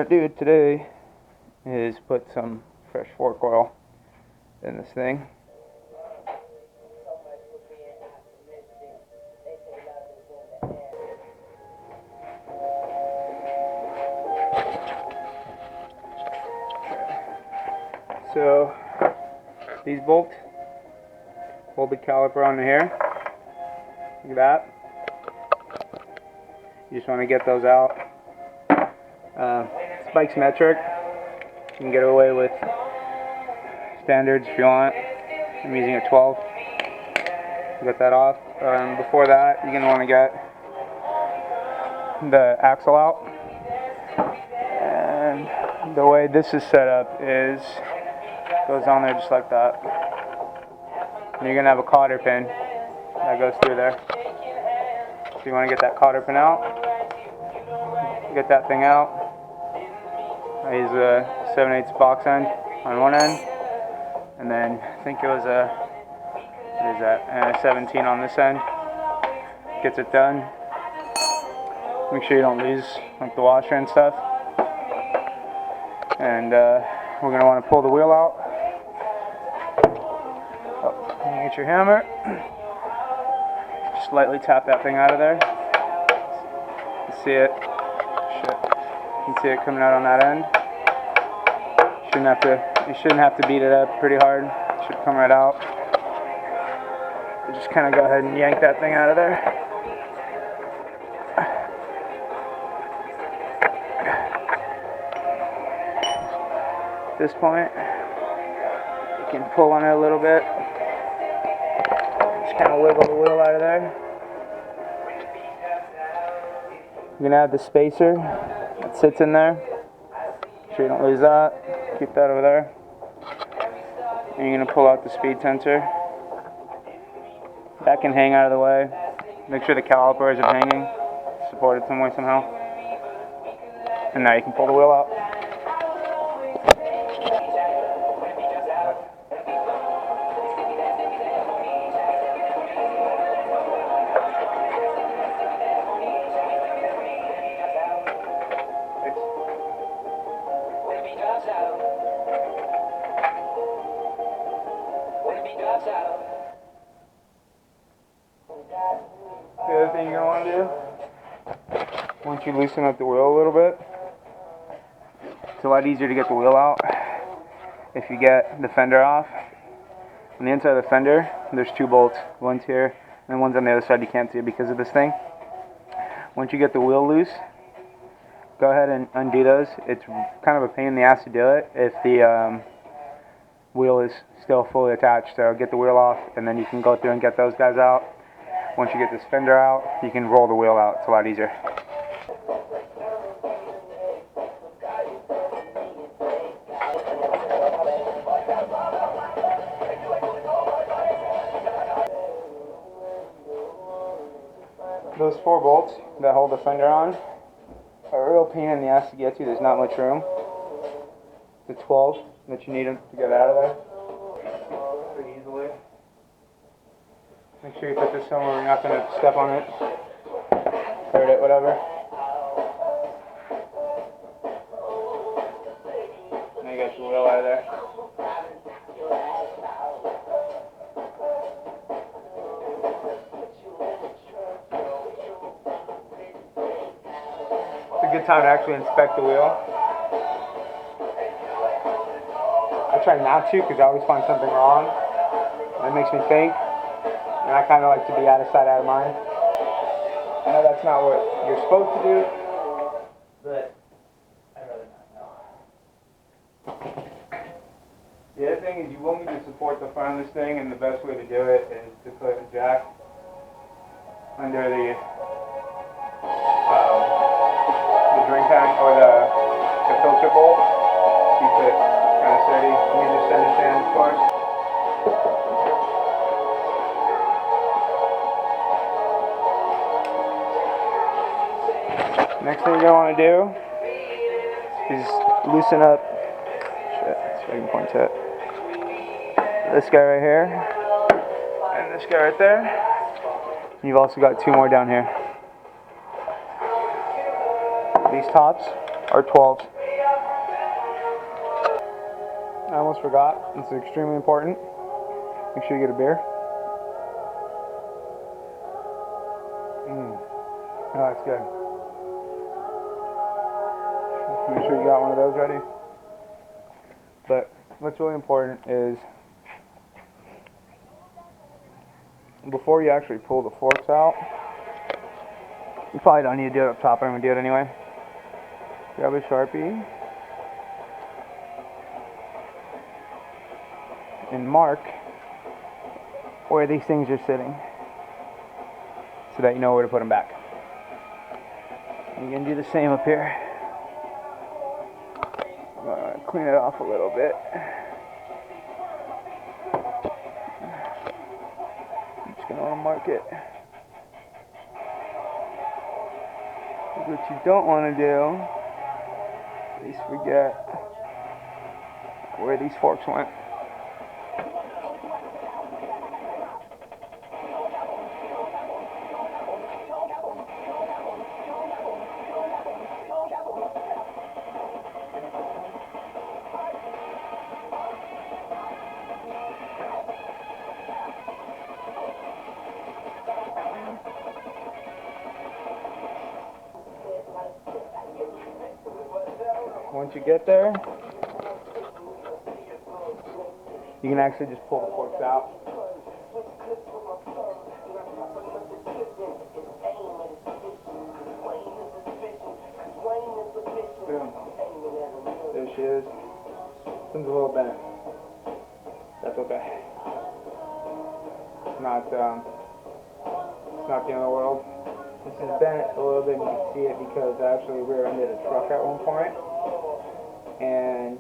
to do today is put some fresh fork oil in this thing. So these bolts hold the caliper on here. Look at that. You just want to get those out. Spike's metric. You can get away with standards if you want. I'm using a 12. Get that off. Before that, you're going to want to get the axle out. And the way this is set up is goes on there just like that. And you're going to have a cotter pin that goes through there. So you want to get that cotter pin out. Get that thing out. I use a 7/8 box end on one end. And then I think it was a 17 on this end. Gets it done. Make sure you don't lose like the washer and stuff. And we're going to want to pull the wheel out. Get your hammer. Just lightly tap that thing out of there. You see it. You can see it coming out on that end. You shouldn't have to beat it up pretty hard. It should come right out. You just kind of go ahead and yank that thing out of there. At this point, you can pull on it a little bit. Just kind of wiggle the wheel out of there. You're going to have the spacer that sits in there. Make sure you don't lose that. Keep that over there. And you're going to pull out the speed sensor. That can hang out of the way. Make sure the calipers are hanging. Support it some way somehow. And now you can pull the wheel out. The other thing you're going to want to do, once you loosen up the wheel a little bit, it's a lot easier to get the wheel out if you get the fender off. On the inside of the fender, there's two bolts. One's here, and one's on the other side. You can't see it because of this thing. Once you get the wheel loose, go ahead and undo those. It's kind of a pain in the ass to do it if the wheel is still fully attached. So get the wheel off, and then you can go through and get those guys out. Once you get this fender out, you can roll the wheel out. It's a lot easier. Those 4 bolts that hold the fender on are a real pain in the ass to get to. There's not much room. The 12 that you need to get out of there pretty easily. Make sure you put this somewhere where you're not going to step on it, hurt it, whatever. Now you got your wheel out of there. It's a good time to actually inspect the wheel. I try not to because I always find something wrong. That makes me think. And I kind of like to be out of sight, out of mind. I know that's not what you're supposed to do, but I'd rather not know. The other thing is you will need to support the front of this thing, and the best way to do it is to put a jack under the drain pan or the filter bowl. Keep it kind of steady. Use your center stand, of course. Next thing you're going to want to do is loosen up, so I can point to it, this guy right here, and this guy right there. You've also got 2 more down here. These tops are 12s. I almost forgot. This is extremely important. Make sure you get a beer. Oh, that's good. Make sure you got one of those ready. But what's really important is before you actually pull the forks out, you probably don't need to do it up top, I'm going to do it anyway. Grab a Sharpie and mark where these things are sitting so that you know where to put them back. You can do the same up here. Clean it off a little bit. I'm just going to want to mark it. What you don't want to do is forget where these forks went. Once you get there, you can actually just pull the forks out. Boom. There she is. This one's a little bent. That's okay. It's not the end of the world. This is bent a little bit, and you can see it because I actually rear-ended a truck at one point. And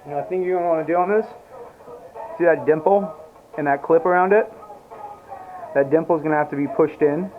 you know, the thing you're going to want to do on this, see that dimple and that clip around it? That dimple is going to have to be pushed in,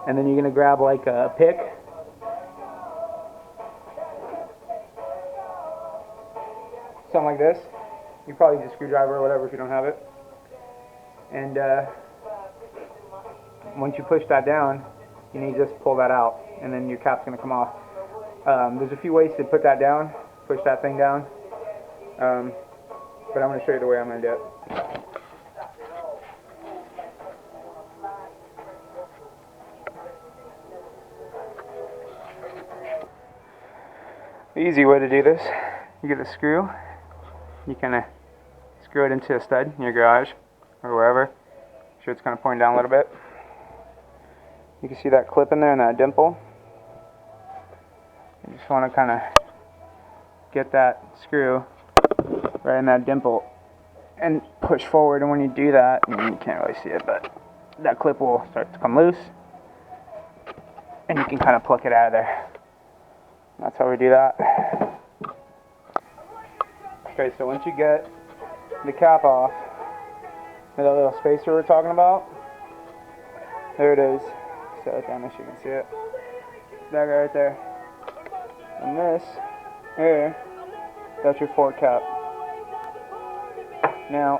and then you're going to grab like a pick. Something like this. You probably use a screwdriver or whatever if you don't have it. And once you push that down, you need to just pull that out, and then your cap's going to come off. There's a few ways to put that down, push that thing down. But I'm going to show you the way I'm going to do it. The easy way to do this, you get a screw, you kind of screw it into a stud in your garage or wherever. Make sure it's kind of pointing down a little bit. You can see that clip in there and that dimple. You just want to kind of get that screw right in that dimple and push forward, and when you do that, you can't really see it, but that clip will start to come loose and you can kind of pluck it out of there. That's how we do that. Okay, so once you get the cap off, that little spacer we're talking about, there it is. Set it down so you can see it. That guy right there. And this here, that's your fork cap. Now,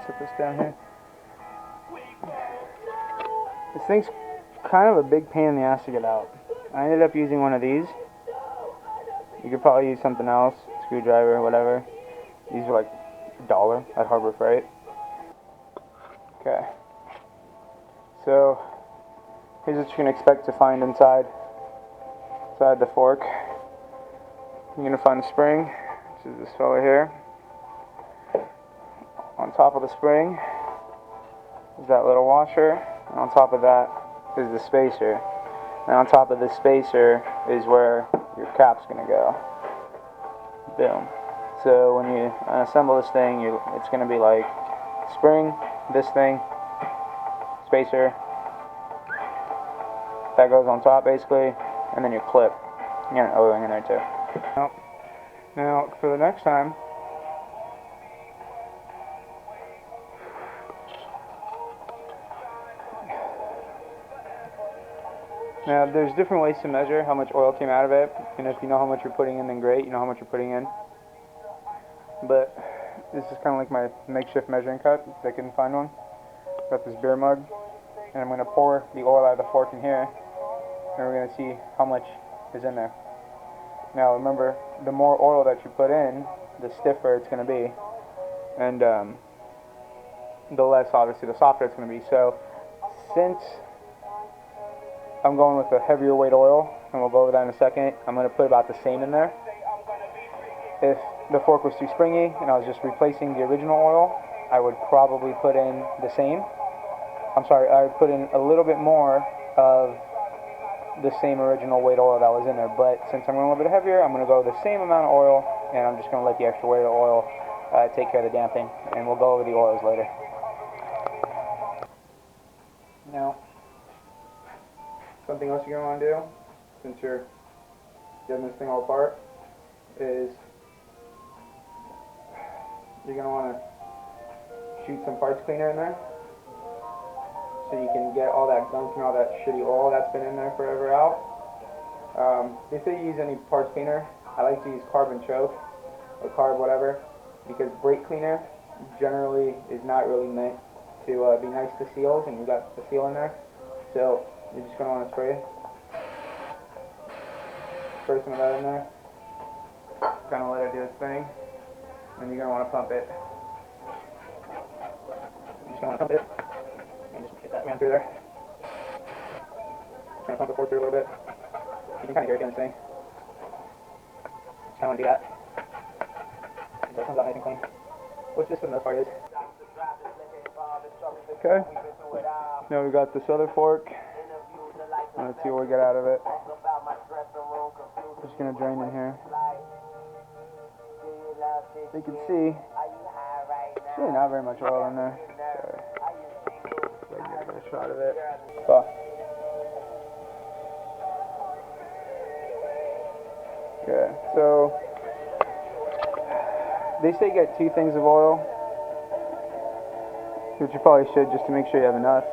set this down here. This thing's kind of a big pain in the ass to get out. I ended up using one of these. You could probably use something else, screwdriver, whatever. These are like $1 at Harbor Freight. Okay. So, here's what you can expect to find inside the fork. You're going to find the spring, which is this fella here. On top of the spring is that little washer, and on top of that is the spacer. And on top of the spacer is where your cap's going to go. Boom. So when you assemble this thing, it's going to be like spring, this thing, spacer, that goes on top basically, and then your clip. You got an O-ring in there too. Well, Now, for the next time, now there's different ways to measure how much oil came out of it, and if you know how much you're putting in, then great, you know how much you're putting in. But this is kind of like my makeshift measuring cup, if I can find one. Got this beer mug, and I'm going to pour the oil out of the fork in here, and we're going to see how much is in there. Now remember, the more oil that you put in, the stiffer it's going to be, and the less, obviously, the softer it's going to be. So since I'm going with a heavier weight oil, and we'll go over that in a second, I'm going to put about the same in there. If the fork was too springy and I was just replacing the original oil, I would probably put in the same. I would put in a little bit more of the same original weight oil that was in there, but since I'm going a little bit heavier, I'm going to go the same amount of oil, and I'm just going to let the extra weight of oil take care of the damping, and we'll go over the oils later. Now, something else you're going to want to do, since you're getting this thing all apart, is you're going to want to shoot some parts cleaner in there, so you can get all that gunk and all that shitty oil that's been in there forever out. If you use any parts cleaner, I like to use carbon choke or carb whatever, because brake cleaner generally is not really meant to be nice to seals, and you got the seal in there. So you're just going to want to spray some of that in there, kind of let it do its thing, and you're going to want to pump it. You're just going to want to pump it. Just get that man through there. Just gonna pump the fork through a little bit. You can kind of hear it doing this thing. Just kind of want to do that. So it comes out nice and clean. Which this for the most part is. Okay. Now we got this other fork. Let's see what we get out of it. Just gonna drain in here. So you can see, there's really not very much oil in there. So, get a shot of it. Yeah, so they say get 2 things of oil, which you probably should, just to make sure you have enough.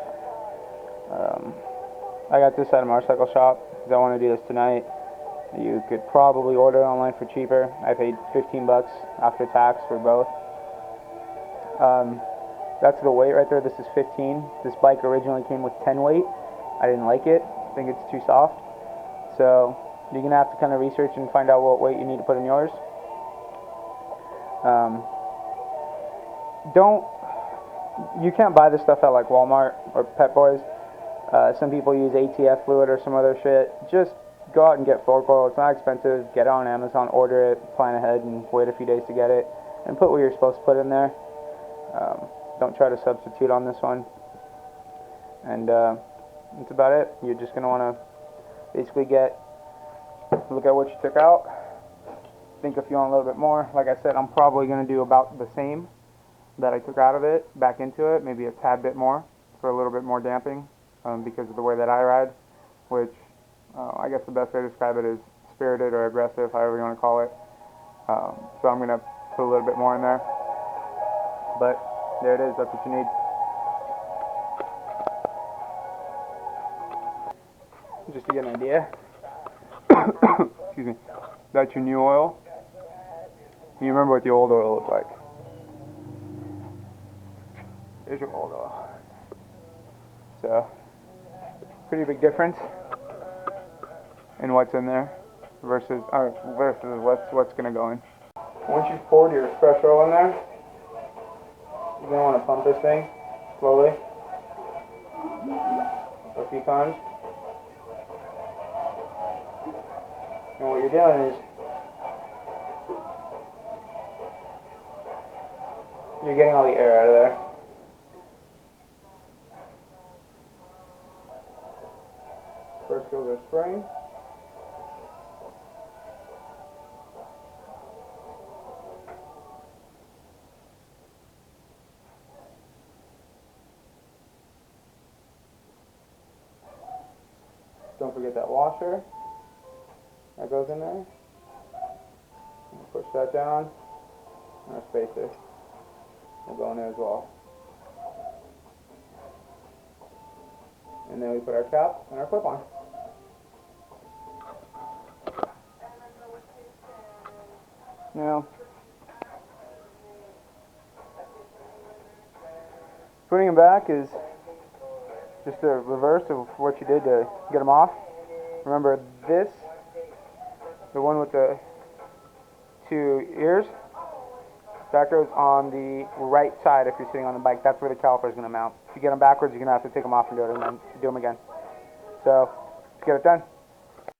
I got this at a motorcycle shop because I want to do this tonight. You could probably order it online for cheaper. I paid $15 after tax for both. That's the weight right there. This is 15. This bike originally came with 10 weight. I didn't like it. I think it's too soft. So you're going to have to kind of research and find out what weight you need to put in yours. You can't buy this stuff at like Walmart or Pep Boys. Some people use ATF fluid or some other shit. Just go out and get fork oil. It's not expensive. Get it on Amazon, order it, plan ahead, and wait a few days to get it. And put what you're supposed to put in there. Don't try to substitute on this one. And that's about it. You're just going to want to basically look at what you took out. Think if you want a little bit more. Like I said, I'm probably going to do about the same that I took out of it back into it. Maybe a tad bit more for a little bit more damping because of the way that I ride, which I guess the best way to describe it is spirited or aggressive, however you want to call it. So I'm going to put a little bit more in there. But there it is. That's what you need. Just to get an idea. Excuse me. That's your new oil. You remember what the old oil looked like. There's your old oil. So, pretty big difference in what's in there versus what's going to go in. Once you've poured your fresh oil in there, you're going to want to pump this thing slowly a few times. And what you're doing is you're getting all the air out of there. First goes our spring. Don't forget that washer that goes in there. Push that down. And our spacer will go in there as well. And then we put our cap and our clip on. Now, putting them back is just a reverse of what you did to get them off. Remember this, the one with the two ears, that goes on the right side if you're sitting on the bike. That's where the caliper is going to mount. If you get them backwards, you're going to have to take them off and do them again. So, let's get it done.